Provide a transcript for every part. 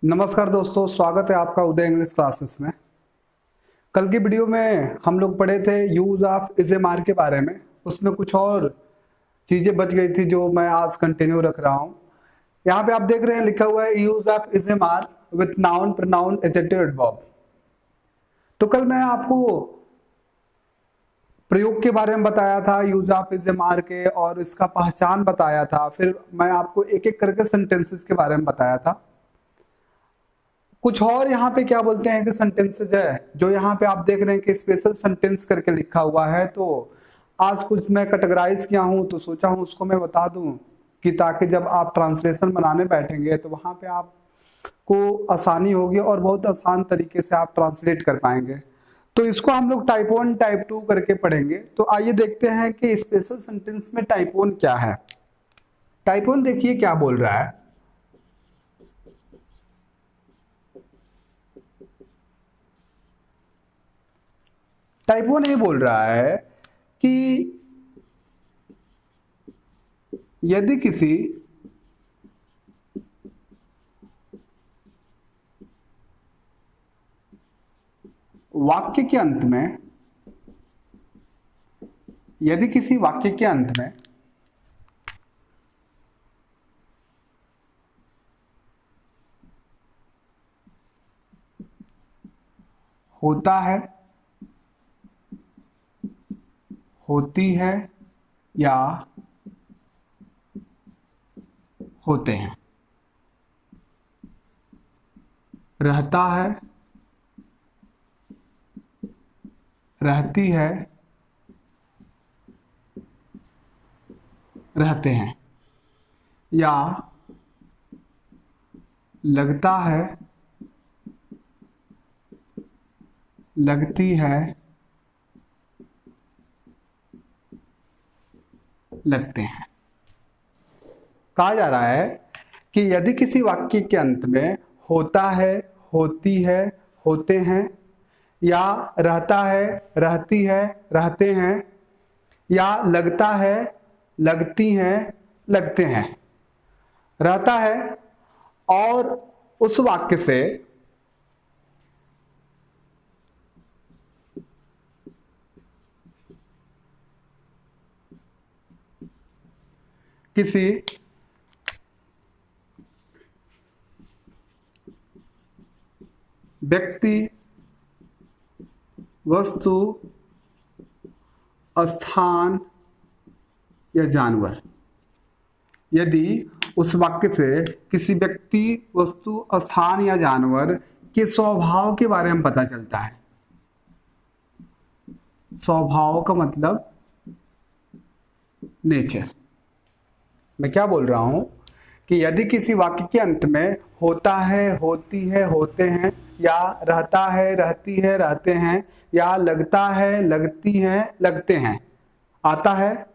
नमस्कार दोस्तों, स्वागत है आपका उदय इंग्लिश क्लासेस में। कल की वीडियो में हम लोग पढ़े थे use of is am are के बारे में। उसमें कुछ और चीजें बच गई थी जो मैं आज कंटिन्यू रख रहा हूं। यहाँ पे आप देख रहे हैं लिखा हुआ है use of is am are with noun pronoun adjective adverb. तो कल मैं आपको प्रयोग के बारे में बताया था use of is am are के, और इसका पहचान बताया था। फिर मैं आपको एक एक करके सेंटेंसेस के बारे में बताया था। कुछ और यहाँ पे क्या बोलते हैं कि सेंटेंसेस है, जो यहाँ पे आप देख रहे हैं कि स्पेशल सेंटेंस करके लिखा हुआ है। तो आज कुछ मैं कैटेगराइज किया हूँ, तो सोचा हूँ उसको मैं बता दूं कि ताकि जब आप ट्रांसलेशन बनाने बैठेंगे तो वहां पे आपको आसानी होगी और बहुत आसान तरीके से आप ट्रांसलेट कर पाएंगे। तो इसको हम लोग टाइप 1 टाइप 2 करके पढ़ेंगे। तो आइए देखते हैं कि स्पेशल सेंटेंस में टाइप 1 क्या है। टाइप 1 देखिए क्या बोल रहा है। टाइप 1 ये बोल रहा है कि यदि किसी वाक्य के अंत में होता है, होती है या होते हैं, रहता है, रहती है, रहते हैं, या लगता है, लगती है, लगते हैं। कहा जा रहा है कि यदि किसी वाक्य के अंत में होता है, होती है, होते हैं, या रहता है, रहती है, रहते हैं, या लगता है, लगती हैं, लगते हैं, रहता है, और उस वाक्य से किसी व्यक्ति, वस्तु, स्थान या जानवर, यदि उस वाक्य से किसी व्यक्ति, वस्तु, स्थान या जानवर के स्वभाव के बारे में पता चलता है। स्वभाव का मतलब नेचर। मैं क्या बोल रहा हूं कि यदि किसी वाक्य के अंत में होता है, होती है, होते हैं, या रहता है, रहती है, रहते हैं, या लगता है, लगती है, लगते हैं आता है,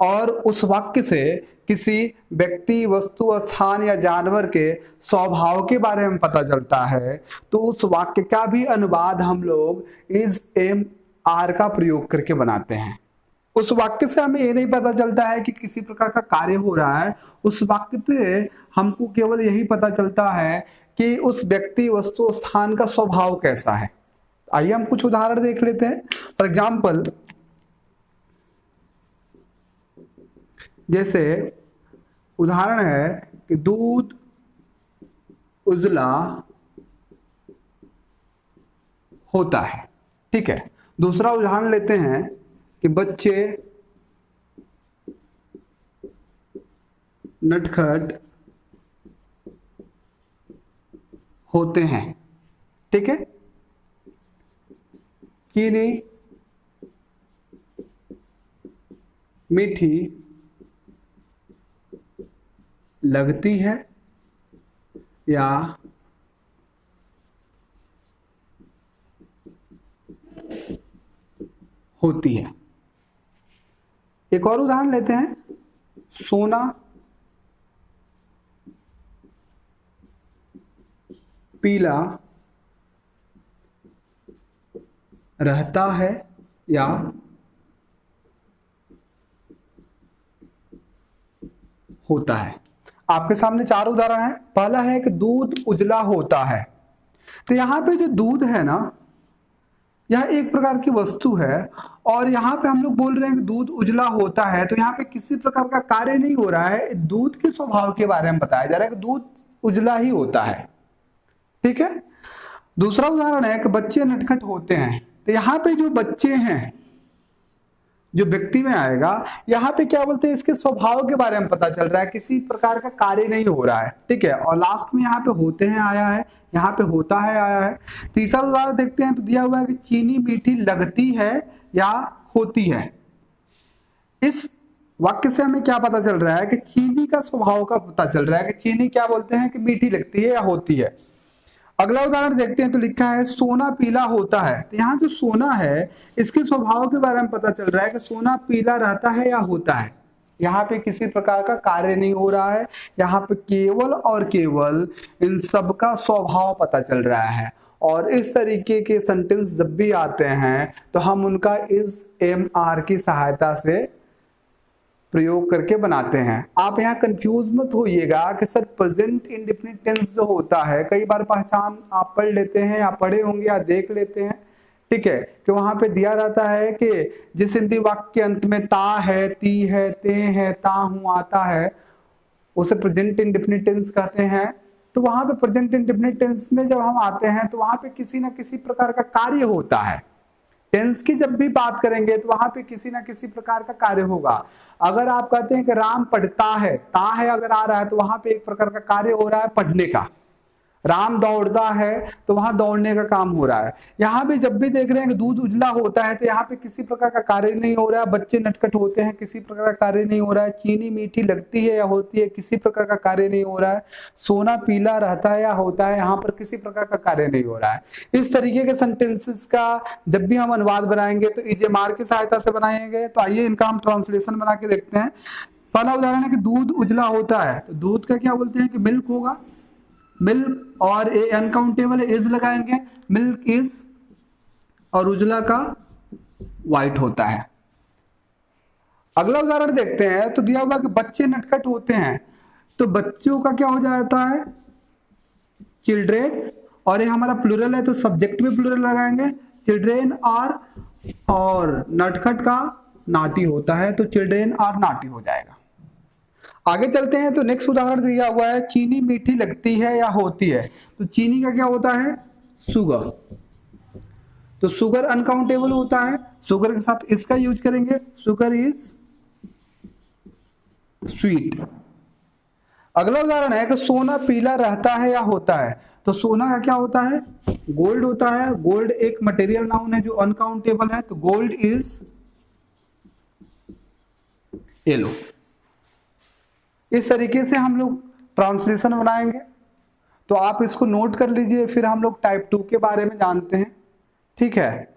और उस वाक्य से किसी व्यक्ति, वस्तु, स्थान या जानवर के स्वभाव के बारे में पता चलता है, तो उस वाक्य का भी अनुवाद हम लोग इज एम आर का प्रयोग करके बनाते हैं। उस वाक्य से हमें ये नहीं पता चलता है कि किसी प्रकार का कार्य हो रहा है, उस वाक्य से हमको केवल यही पता चलता है कि उस व्यक्ति, वस्तु, स्थान का स्वभाव कैसा है। आइए हम कुछ उदाहरण देख लेते हैं। फॉर एग्जाम्पल, जैसे उदाहरण है कि दूध उजला होता है। ठीक है। दूसरा उदाहरण लेते हैं कि बच्चे नटखट होते हैं। ठीक है। चीनी मीठी लगती है या होती है। एक और उदाहरण लेते हैं। सोना पीला रहता है या होता है। आपके सामने 4 उदाहरण है। पहला है कि दूध उजला होता है। तो यहाँ पे जो दूध है ना, यह एक प्रकार की वस्तु है और यहाँ पे हम लोग बोल रहे हैं कि दूध उजला होता है, तो यहाँ पे किसी प्रकार का कार्य नहीं हो रहा है, दूध के स्वभाव के बारे में बताया जा रहा है कि दूध उजला ही होता है। ठीक है। दूसरा उदाहरण है कि बच्चे नटखट होते हैं। तो यहाँ पे जो बच्चे हैं, जो व्यक्ति में आएगा, यहाँ पे क्या बोलते हैं, इसके स्वभाव के बारे में पता चल रहा है, किसी प्रकार का कार्य नहीं हो रहा है। ठीक है। और लास्ट में यहाँ पे होते हैं आया है, यहाँ पे होता है आया है। तीसरा उदाहरण देखते हैं, तो दिया हुआ है कि चीनी मीठी लगती है या होती है। इस वाक्य से हमें क्या पता चल रहा है कि चीनी का स्वभाव का पता चल रहा है कि चीनी क्या बोलते हैं कि मीठी लगती है या होती है। अगला उदाहरण देखते हैं, तो लिखा है सोना पीला होता है। तो यहाँ जो सोना है, इसके स्वभाव के बारे में पता चल रहा है कि सोना पीला रहता है या होता है। यहाँ पे किसी प्रकार का कार्य नहीं हो रहा है, यहाँ पे केवल और केवल इन सब का स्वभाव पता चल रहा है। और इस तरीके के सेंटेंस जब भी आते हैं तो हम उनका इस एम.आर की सहायता से प्रयोग करके बनाते हैं। आप यहाँ कंफ्यूज मत होइएगा कि सर प्रेजेंट इंडेफिनिट टेंस जो होता है, कई बार पहचान आप पढ़ लेते हैं या पढ़े होंगे या देख लेते हैं। ठीक है। कि वहां पे दिया रहता है कि जिस हिंदी वाक्य के अंत में ता है, ती है, ते है, ता हूं आता है, उसे प्रेजेंट इंडेफिनिट टेंस कहते हैं। तो वहां पे प्रेजेंट इंडेफिनिट टेंस में जब हम आते हैं तो वहां पे किसी ना किसी प्रकार का कार्य होता है। टेंस की जब भी बात करेंगे तो वहां पे किसी ना किसी प्रकार का कार्य होगा। अगर आप कहते हैं कि राम पढ़ता है, ता है अगर आ रहा है, तो वहां पे एक प्रकार का कार्य हो रहा है पढ़ने का। राम दौड़ता है तो वहां दौड़ने का काम हो रहा है। यहाँ भी जब भी देख रहे हैं कि दूध उजला होता है, तो यहाँ पे किसी प्रकार का कार्य नहीं हो रहा है। बच्चे नटखट होते हैं, किसी प्रकार का कार्य नहीं हो रहा है। चीनी मीठी लगती है या होती है, किसी प्रकार का कार्य नहीं हो रहा है। सोना पीला रहता है या होता है, यहाँ पर किसी प्रकार का कार्य नहीं हो रहा है। इस तरीके के सेंटेंसेस का जब भी हम अनुवाद बनाएंगे तो ईजेमार की सहायता से बनाएंगे। तो आइए इनका हम ट्रांसलेशन बना के देखते हैं। पहला उदाहरण है कि दूध उजला होता है। तो दूध का क्या बोलते हैं कि मिल्क होगा, मिल्क, और ए अनकाउंटेबल इज लगाएंगे, मिल्क इज, और उजला का व्हाइट होता है। अगला उदाहरण देखते हैं, तो दिया हुआ कि बच्चे नटखट होते हैं। तो बच्चों का क्या हो जाता है चिल्ड्रेन, और ये हमारा प्लूरल है तो सब्जेक्ट में प्लूरल लगाएंगे, चिल्ड्रेन और नटखट का नाटी होता है, तो चिल्ड्रेन और नाटी हो जाएगा। आगे चलते हैं, तो नेक्स्ट उदाहरण दिया हुआ है चीनी मीठी लगती है या होती है। तो चीनी का क्या होता है सुगर, तो सुगर अनकाउंटेबल होता है, सुगर के साथ इसका यूज करेंगे, सुगर इज स्वीट। अगला उदाहरण है कि सोना पीला रहता है या होता है। तो सोना का क्या होता है गोल्ड होता है। गोल्ड एक मटेरियल नाउन है जो अनकाउंटेबल है, तो गोल्ड इज येलो। इस तरीके से हम लोग ट्रांसलेशन बनाएंगे। तो आप इसको नोट कर लीजिए, फिर हम लोग टाइप 2 के बारे में जानते हैं। ठीक है।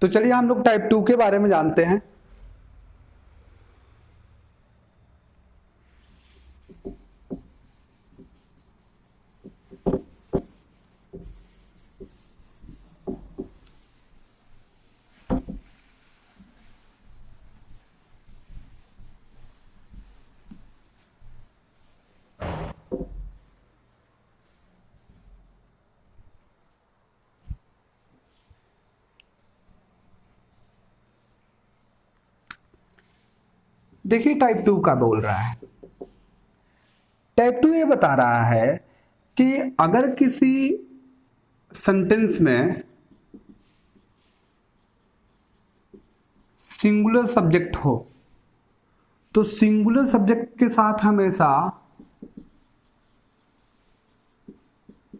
तो चलिए हम लोग टाइप 2 के बारे में जानते हैं। देखिए टाइप 2 का बोल रहा है। टाइप 2 ये बता रहा है कि अगर किसी सेंटेंस में सिंगुलर सब्जेक्ट हो तो सिंगुलर सब्जेक्ट के साथ हमेशा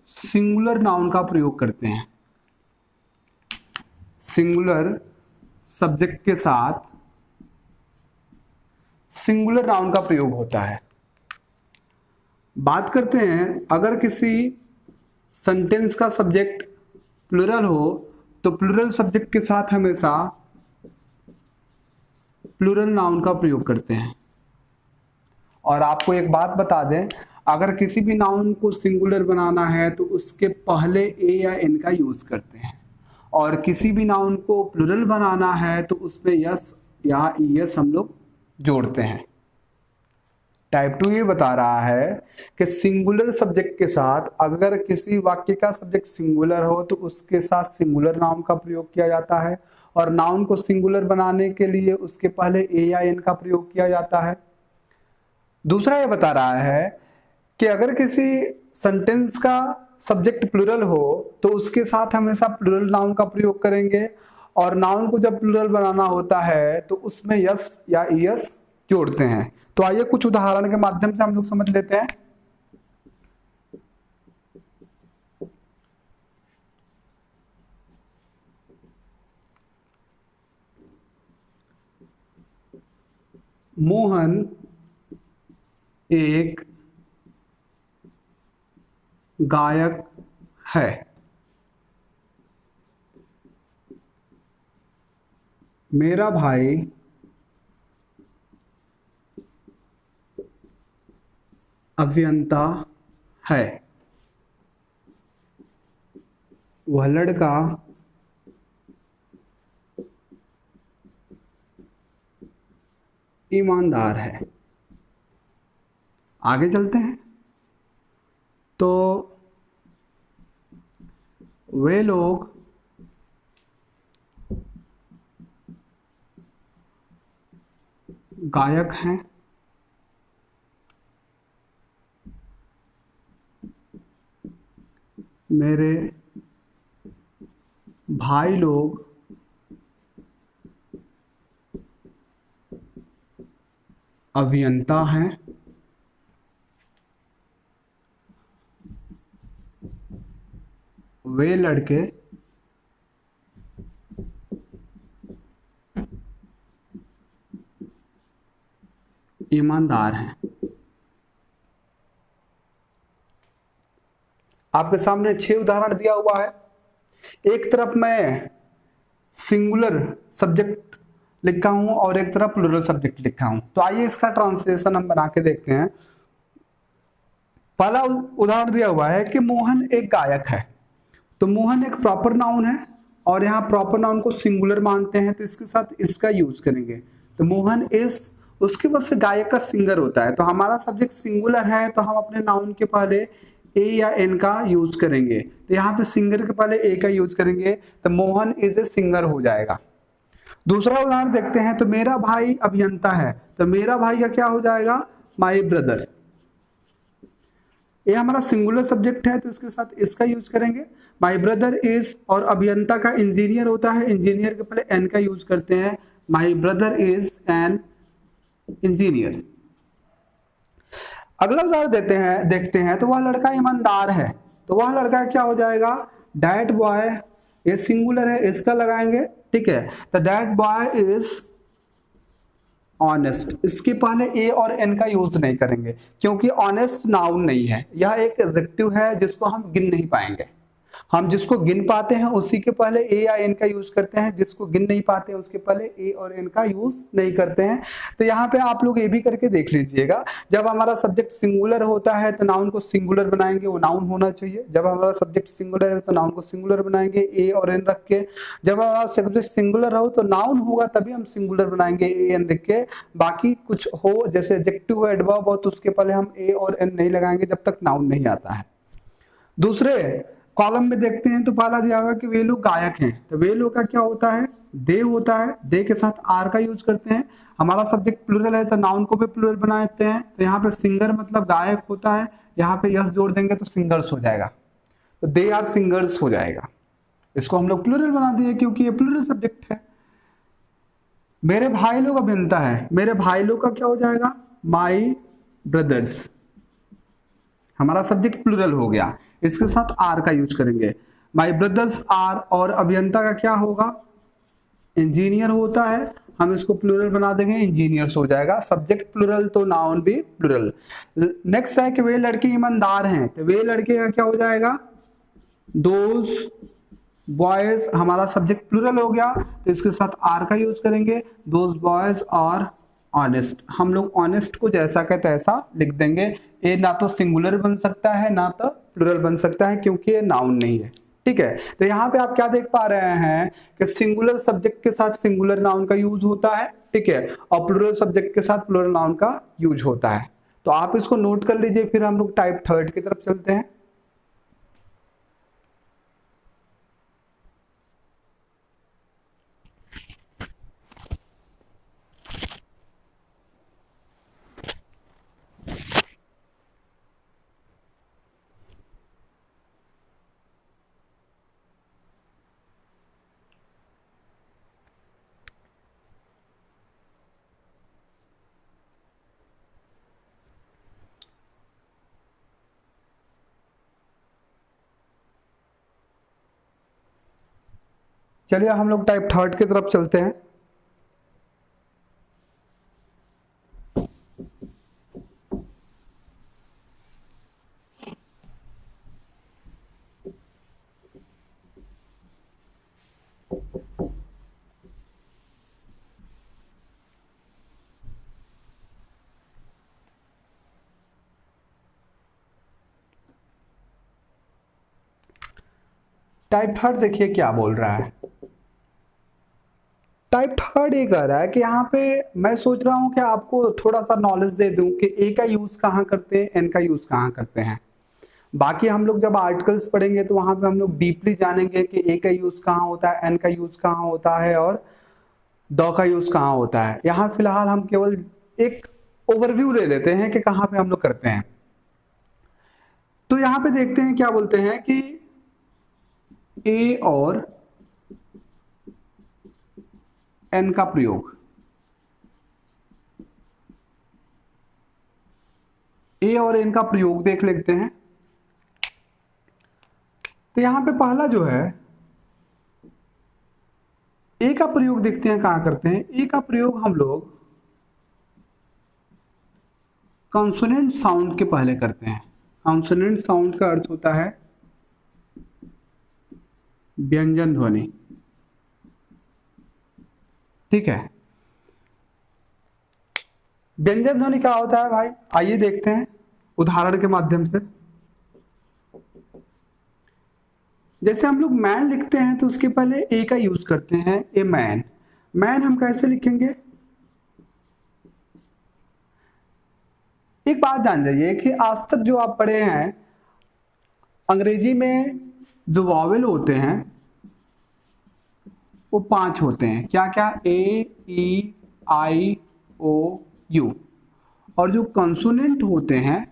सिंगुलर नाउन का प्रयोग करते हैं। सिंगुलर सब्जेक्ट के साथ सिंगुलर नाउन का प्रयोग होता है। बात करते हैं अगर किसी सेंटेंस का सब्जेक्ट प्लूरल हो तो प्लूरल सब्जेक्ट के साथ हमेशा प्लूरल नाउन का प्रयोग करते हैं। और आपको एक बात बता दें, अगर किसी भी नाउन को सिंगुलर बनाना है तो उसके पहले ए या एन का यूज करते हैं, और किसी भी नाउन को प्लूरल बनाना है तो उसमें यस या ईएस हम लोग जोड़ते हैं। टाइप 2 ये बता रहा है कि सिंगुलर सब्जेक्ट के साथ, अगर किसी वाक्य का सब्जेक्ट सिंगुलर हो तो उसके साथ सिंगुलर नाउन का प्रयोग किया जाता है, और नाउन को सिंगुलर बनाने के लिए उसके पहले ए या एन का प्रयोग किया जाता है। दूसरा ये बता रहा है कि अगर किसी सेंटेंस का सब्जेक्ट प्लूरल हो तो उसके साथ हमेशा प्लूरल नाउन का प्रयोग करेंगे, और नाउन को जब प्लूरल बनाना होता है तो उसमें यस या ईएस जोड़ते हैं। तो आइए कुछ उदाहरण के माध्यम से हम लोग समझ लेते हैं। मोहन एक गायक है। मेरा भाई अभियंता है। वह लड़का ईमानदार है। आगे चलते हैं। तो वे लोग गायक हैं। मेरे भाई लोग अभियंता हैं। वे लड़के ईमानदार हैं। आपके सामने 6 उदाहरण दिया हुआ है। एक तरफ मैं सिंगुलर सब्जेक्ट लिखा हूं और एक तरफ प्लूरल सब्जेक्ट लिखा हूं। तो आइए इसका ट्रांसलेशन हम बना के देखते हैं। पहला उदाहरण दिया हुआ है कि मोहन एक गायक है। तो मोहन एक प्रॉपर नाउन है, और यहाँ प्रॉपर नाउन को सिंगुलर मानते हैं तो इसके साथ इसका यूज करेंगे। तो मोहन इज, उसके बाद से गायक का सिंगर होता है। तो हमारा सब्जेक्ट सिंगुलर है तो हम अपने नाउन के पहले ए या एन का यूज करेंगे। तो यहाँ पे सिंगर के पहले ए का यूज करेंगे, तो मोहन इज ए सिंगर हो जाएगा। दूसरा उदाहरण देखते हैं। तो मेरा भाई अभियंता है। तो मेरा भाई का क्या हो जाएगा? My brother. ये हमारा सिंगुलर सब्जेक्ट है तो इसके साथ इसका यूज करेंगे। माई ब्रदर इज, और अभियंता का इंजीनियर होता है, इंजीनियर के पहले एन का यूज करते हैं। My brother is an engineer. अगला उदाहरण देखते हैं। तो वह लड़का ईमानदार है। तो वह लड़का क्या हो जाएगा? डैट बॉय, ये सिंगुलर है, इसका लगाएंगे, ठीक है। तो डैट बॉय इज ऑनेस्ट। इसके पहले ए और एन का यूज नहीं करेंगे क्योंकि ऑनेस्ट नाउन नहीं है, यह एक एडजेक्टिव है जिसको हम गिन नहीं पाएंगे। हम जिसको गिन पाते हैं उसी के पहले ए या एन का यूज करते हैं, जिसको गिन नहीं पाते हैं उसके पहले ए और एन का यूज नहीं करते हैं। तो यहाँ पे आप लोग ये भी करके देख लीजिएगा। जब हमारा सब्जेक्ट सिंगुलर होता है तो नाउन को सिंगुलर बनाएंगे, वो नाउन होना चाहिए। जब हमारा सब्जेक्ट सिंगुलर है तो नाउन को सिंगुलर बनाएंगे, ए और एन रख के। जब हमारा सब्जेक्ट सिंगुलर हो तो नाउन होगा तभी हम सिंगुलर बनाएंगे, ए एन लिख के। बाकी कुछ हो जैसे एडजेक्टिव हो, एडवर्ब हो, तो उसके पहले हम ए और एन नहीं लगाएंगे जब तक नाउन नहीं आता है। दूसरे कॉलम में देखते हैं तो पहला दिया हुआ कि वे लोग गायक हैं। तो वे लोग का क्या होता है? दे होता है। दे के साथ आर का यूज करते हैं। हमारा सब्जेक्ट प्लूरल है तो नाउन को भी प्लूरल बना देते हैं। तो यहाँ पे सिंगर मतलब गायक होता है, यहाँ पे यस जोड़ देंगे तो सिंगर्स हो जाएगा। तो दे आर सिंगर्स हो जाएगा। इसको हम लोग प्लूरल बना दिए क्योंकि ये प्लूरल सब्जेक्ट है। मेरे भाई लोग अभियंता है। मेरे भाई लोग का क्या हो जाएगा? माई ब्रदर्स। हमारा सब्जेक्ट प्लूरल हो गया, इसके साथ आर का यूज करेंगे। माई ब्रदर्स आर, और अभियंता का क्या होगा? इंजीनियर होता है, हम इसको प्लूरल बना देंगे, इंजीनियर्स हो जाएगा। सब्जेक्ट प्लूरल तो नाउन भी प्लूरल। नेक्स्ट है कि वे लड़के ईमानदार हैं। तो वे लड़के का क्या हो जाएगा? दोज बॉयज हमारा सब्जेक्ट प्लूरल हो गया तो इसके साथ आर का यूज करेंगे, दोज बॉयज आर ऑनेस्ट। हम लोग ऑनेस्ट को जैसा का तैसा लिख देंगे। ये ना तो सिंगुलर बन सकता है ना तो प्लूरल बन सकता है क्योंकि ये नाउन नहीं है। ठीक है, तो यहाँ पे आप क्या देख पा रहे हैं कि सिंगुलर सब्जेक्ट के साथ सिंगुलर नाउन का यूज होता है, ठीक है, और प्लूरल सब्जेक्ट के साथ प्लूरल नाउन का यूज होता है। तो आप इसको नोट कर लीजिए, फिर हम लोग टाइप थर्ड की तरफ चलते हैं। चलिए हम लोग टाइप थर्ड की तरफ चलते हैं। टाइप थर्ड देखिए क्या बोल रहा है। टाइप थर्ड ये कह रहा है कि यहाँ पे मैं सोच रहा हूँ कि आपको थोड़ा सा नॉलेज दे दूं कि ए का यूज कहाँ करते हैं, एन का यूज कहाँ करते हैं। बाकी हम लोग जब आर्टिकल्स पढ़ेंगे तो वहां पे हम लोग डीपली जानेंगे कि ए का यूज कहाँ होता है, एन का यूज कहाँ होता है और द का यूज कहाँ होता है। यहाँ फिलहाल हम केवल एक ओवरव्यू ले लेते हैं कि कहाँ पे हम लोग करते हैं। तो यहाँ पे देखते हैं क्या बोलते हैं कि ए और एन का प्रयोग, ए और एन का प्रयोग देख लेते हैं। तो यहां पे पहला जो है ए का प्रयोग देखते हैं कहां करते हैं। ए का प्रयोग हम लोग कॉन्सोनेंट साउंड के पहले करते हैं। कॉन्सोनेंट साउंड का अर्थ होता है व्यंजन ध्वनि, ठीक है। व्यंजन ध्वनि क्या होता है भाई, आइए देखते हैं उदाहरण के माध्यम से। जैसे हम लोग मैन लिखते हैं तो उसके पहले ए का यूज करते हैं, ए मैन। मैन हम कैसे लिखेंगे, एक बात जान जाइए कि आज तक जो आप पढ़े हैं अंग्रेजी में जो वॉवेल होते हैं वो 5 होते हैं। क्या क्या, ए ई आई ओ यू। और जो कंसोनेंट होते हैं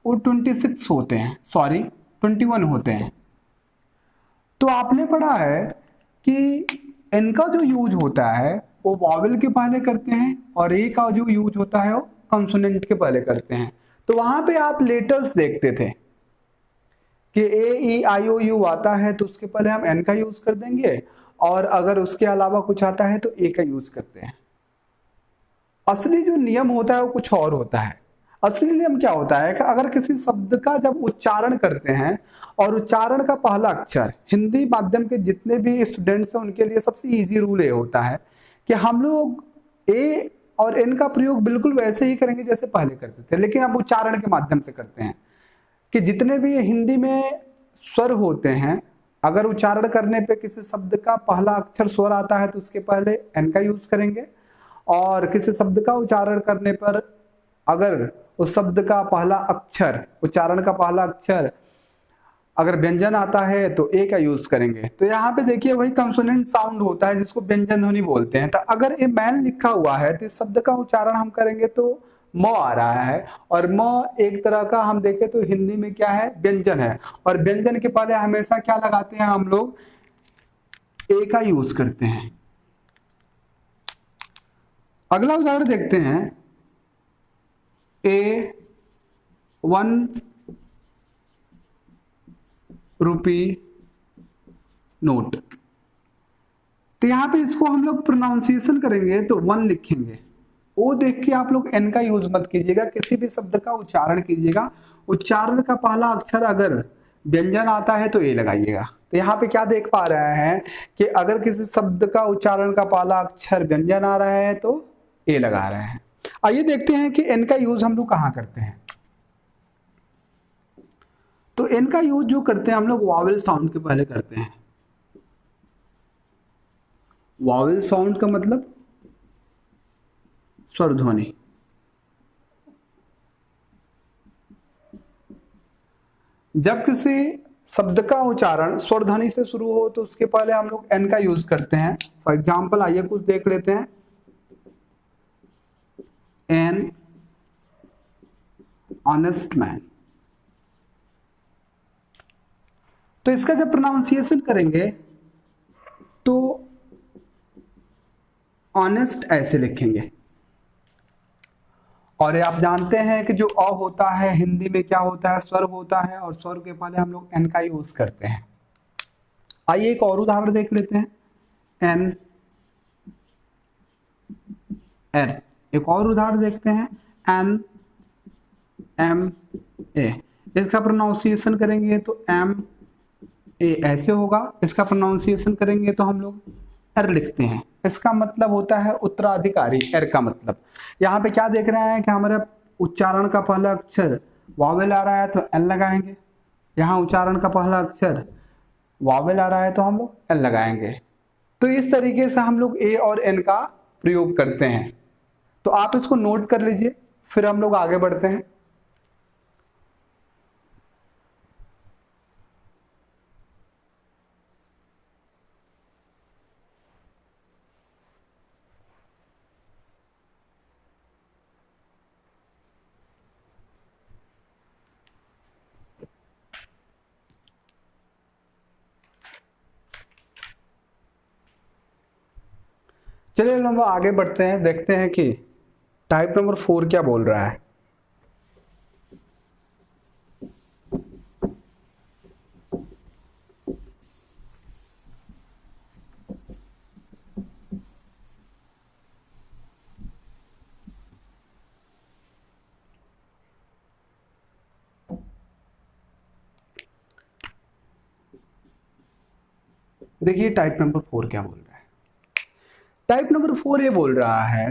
वो 26 होते हैं, सॉरी 21 होते हैं। तो आपने पढ़ा है कि इनका जो यूज होता है वो वॉवेल के पहले करते हैं और ए का जो यूज होता है वो कंसोनेंट के पहले करते हैं। तो वहां पे आप लेटर्स देखते थे कि ए ई आई ओ यू आता है तो उसके पहले हम एन का यूज कर देंगे और अगर उसके अलावा कुछ आता है तो ए का यूज करते हैं। असली जो नियम होता है वो कुछ और होता है। असली नियम क्या होता है कि अगर किसी शब्द का जब उच्चारण करते हैं और उच्चारण का पहला अक्षर, हिंदी माध्यम के जितने भी स्टूडेंट्स हैं उनके लिए सबसे इजी रूल ये होता है कि हम लोग ए और एन का प्रयोग बिल्कुल वैसे ही करेंगे जैसे पहले करते थे, लेकिन अब उच्चारण के माध्यम से करते हैं कि जितने भी हिंदी में स्वर होते हैं अगर उच्चारण करने पे किसी शब्द का पहला अक्षर स्वर आता है तो उसके पहले एन का यूज करेंगे, और किसी शब्द का उच्चारण करने पर अगर उस शब्द का पहला अक्षर, उच्चारण का पहला अक्षर अगर व्यंजन आता है तो ए का यूज करेंगे। तो यहाँ पे देखिए वही कंसोनेंट साउंड होता है जिसको व्यंजन ध्वनि बोलते हैं। तो अगर ए मैन लिखा हुआ है तो इस शब्द का उच्चारण हम करेंगे तो म आ रहा है, और म एक तरह का हम देखें तो हिंदी में क्या है, व्यंजन है। और व्यंजन के पहले हमेशा क्या लगाते हैं, हम लोग ए का यूज करते हैं। अगला उदाहरण देखते हैं, ए 1 रुपी नोट। तो यहां पे इसको हम लोग प्रोनाउंसिएशन करेंगे तो 1 लिखेंगे। ओ देख के आप लोग एन का यूज मत कीजिएगा, किसी भी शब्द का उच्चारण कीजिएगा, उच्चारण का पहला अक्षर अगर व्यंजन आता है तो ए लगाइएगा। तो यहाँ पे क्या देख पा रहे हैं कि अगर किसी शब्द का उच्चारण का पहला अक्षर व्यंजन आ रहा है तो ए लगा रहे हैं। आइए देखते हैं कि एन का यूज हम लोग कहाँ करते हैं। तो एन का यूज जो करते हैं हम लोग वावेल साउंड के पहले करते हैं। वावेल साउंड का मतलब स्वर ध्वनि। जब किसी शब्द का उच्चारण स्वर ध्वनि से शुरू हो तो उसके पहले हम लोग एन का यूज करते हैं। फॉर एग्जाम्पल आइए कुछ देख लेते हैं। An honest man. तो इसका जब प्रोनाउंसिएशन करेंगे तो ऑनेस्ट ऐसे लिखेंगे। और ये आप जानते हैं कि जो अ होता है हिंदी में क्या होता है, स्वर होता है, और स्वर के पहले हम लोग एन का यूज करते हैं। आइए एक और उदाहरण देख लेते हैं। एन एर। एक और उदाहरण देखते हैं। N M A. इसका प्रोनाउंसिएशन करेंगे तो एम ए ऐसे होगा। इसका प्रोनाउंसिएशन करेंगे तो हम लोग एर लिखते हैं। इसका मतलब होता है उत्तराधिकारी। एर का मतलब यहाँ पे क्या देख रहे हैं कि हमारे उच्चारण का पहला अक्षर वावेल आ रहा है तो एल लगाएंगे। यहाँ उच्चारण का पहला अक्षर वावेल आ रहा है तो हम लोग एल लगाएंगे। तो इस तरीके से हम लोग ए और एन का प्रयोग करते हैं। तो आप इसको नोट कर लीजिए, फिर हम लोग आगे बढ़ते हैं। चलिए हम आगे बढ़ते हैं, देखते हैं कि टाइप नंबर 4 क्या बोल रहा है। देखिए टाइप नंबर 4 क्या बोल रहा है। टाइप नंबर 4 ये बोल रहा है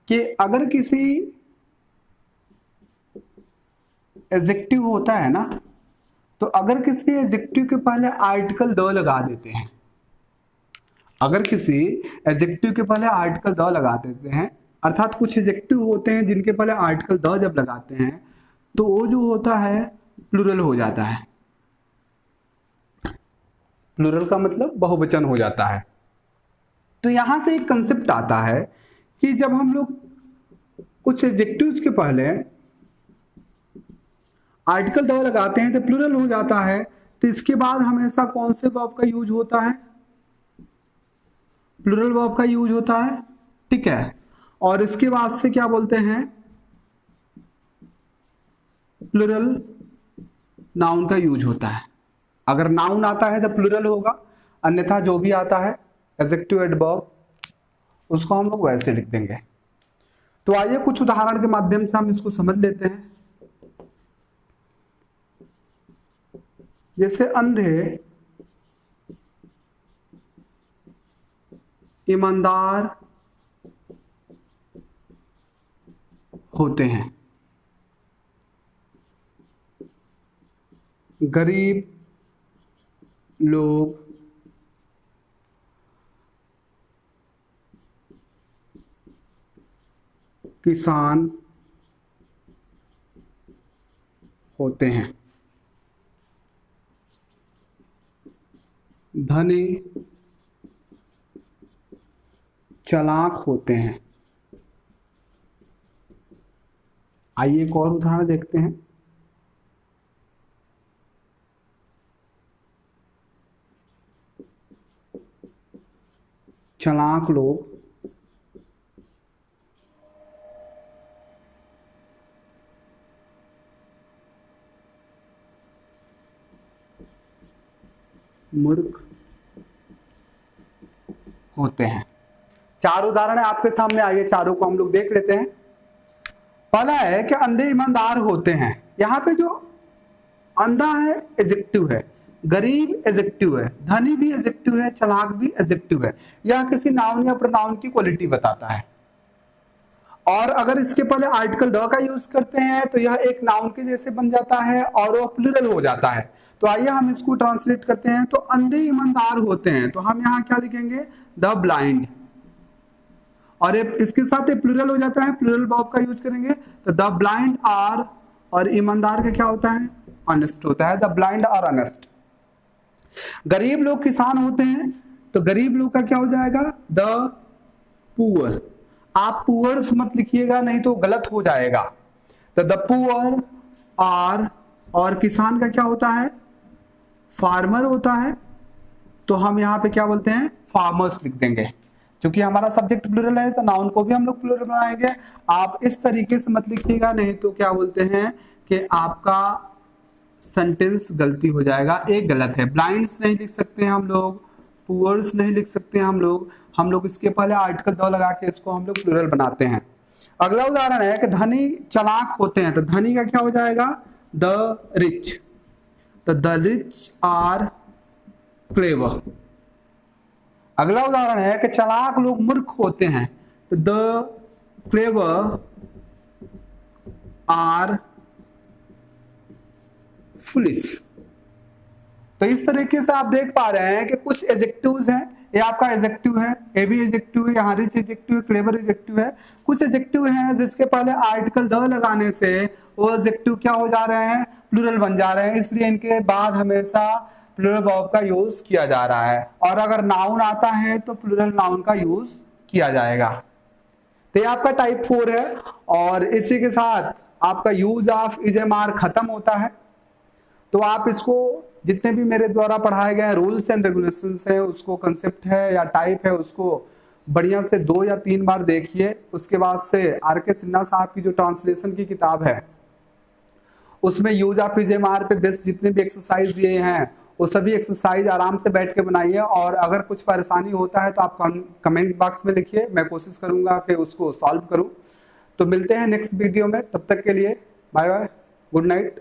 कि अगर किसी एडजेक्टिव होता है ना, तो अगर किसी एडजेक्टिव के पहले आर्टिकल द लगा देते हैं, अगर किसी एडजेक्टिव के पहले आर्टिकल द लगा देते हैं, अर्थात कुछ एडजेक्टिव होते हैं जिनके पहले आर्टिकल द जब लगाते हैं तो वो जो होता है प्लूरल हो जाता है। प्लूरल का मतलब बहुवचन हो जाता है। तो यहां से एक कंसेप्ट आता है कि जब हम लोग कुछ एडजेक्टिव्स के पहले आर्टिकल द लगाते हैं तो प्लूरल हो जाता है। तो इसके बाद हमेशा कौन से वर्ब का यूज होता है? प्लूरल वर्ब का यूज होता है, ठीक है। और इसके बाद से क्या बोलते हैं? प्लूरल नाउन का यूज होता है। अगर नाउन आता है तो प्लूरल होगा, अन्यथा जो भी आता है एडजेक्टिव एडवर्ब उसको हम लोग वैसे लिख देंगे। तो आइए कुछ उदाहरण के माध्यम से हम इसको समझ लेते हैं। जैसे अंधे ईमानदार होते हैं, गरीब लोग किसान होते हैं, धनी चालाक होते हैं। आइए एक और उदाहरण देखते हैं। चालाक लोग मूर्ख होते हैं। चार उदाहरण आपके सामने, आइए चारों को हम लोग देख लेते हैं। पहला है कि अंधे ईमानदार होते हैं। यहाँ पे जो अंधा है एडजेक्टिव है, गरीब एडजेक्टिव है, धनी भी एडजेक्टिव है, चालाक भी एडजेक्टिव है। यह किसी नाउन या प्रोनाउन की क्वालिटी बताता है। और अगर इसके पहले आर्टिकल द का यूज करते हैं तो यह एक नाउन के जैसे बन जाता है और वह प्लूरल हो जाता है। तो आइए हम इसको ट्रांसलेट करते हैं। तो अंधे ईमानदार होते हैं, तो हम यहाँ क्या लिखेंगे, द ब्लाइंड, और इसके साथ प्लूरल हो जाता है, प्लूरल वर्ब का यूज करेंगे। तो द ब्लाइंड आर, और ईमानदार का क्या होता है, ऑनेस्ट होता है, द ब्लाइंड आर ऑनेस्ट। गरीब लोग किसान होते हैं, तो गरीब लोग का क्या हो जाएगा, द पुअर। आप पुअर्स मत लिखिएगा, नहीं तो गलत हो जाएगा। तो द पुअर आर, और किसान का क्या होता है, फार्मर होता है, तो हम यहाँ पे क्या बोलते हैं, फार्मर्स लिख देंगे। क्योंकि हमारा सब्जेक्ट प्लूरल है तो नाउन को भी हम लोग प्लूरल बनाएंगे। आप इस तरीके से मत लिखिएगा, नहीं तो क्या बोलते हैं कि आपका सेंटेंस गलती हो जाएगा। एक गलत है, ब्लाइंड्स नहीं लिख सकते हैं हम लोग, पुअर्स नहीं लिख सकते हैं हम लोग इसके पहले आर्टिकल द लगा के इसको हम लोग प्लूरल बनाते हैं। अगला उदाहरण है कि धनी चालाक होते हैं, तो धनी का क्या हो जाएगा, द रिच। तो द रिच आर क्लेवर। अगला उदाहरण है कि चालाक लोग मूर्ख होते हैं, तो द क्लेवर आर फुलिश। तो इस तरीके से आप देख पा रहे हैं कि कुछ एडजेक्टिव्स हैं, ये आपका एडजेक्टिव है, ए भी एडजेक्टिव है, यहाँ रिच एडजेक्टिव है, क्लेवर एडजेक्टिव है। कुछ एडजेक्टिव हैं जिसके पहले आर्टिकल द लगाने से वो एडजेक्टिव क्या हो जा रहे हैं, प्लूरल बन जा रहे हैं, इसलिए इनके बाद हमेशा प्लूरल वर्ब का यूज किया जा रहा है। और अगर नाउन आता है तो प्लूरल नाउन का यूज किया जाएगा। तो ये आपका टाइप 4 है, और इसी के साथ आपका use of is am are खत्म होता है। तो आप इसको जितने भी मेरे द्वारा पढ़ाए गए रूल्स एंड रेगुलेशंस है, उसको कंसेप्ट है या टाइप है, उसको बढ़िया से 2 या 3 बार देखिए। उसके बाद से आर के सिन्हा साहब की जो ट्रांसलेशन की किताब है उसमें use of is am are पे बेस्ड जितने भी एक्सरसाइज दिए हैं वो सभी एक्सरसाइज आराम से बैठ के बनाइए। और अगर कुछ परेशानी होता है तो आप कमेंट बॉक्स में लिखिए, मैं कोशिश करूंगा कि उसको सॉल्व करूं। तो मिलते हैं नेक्स्ट वीडियो में, तब तक के लिए बाय बाय, गुड नाइट।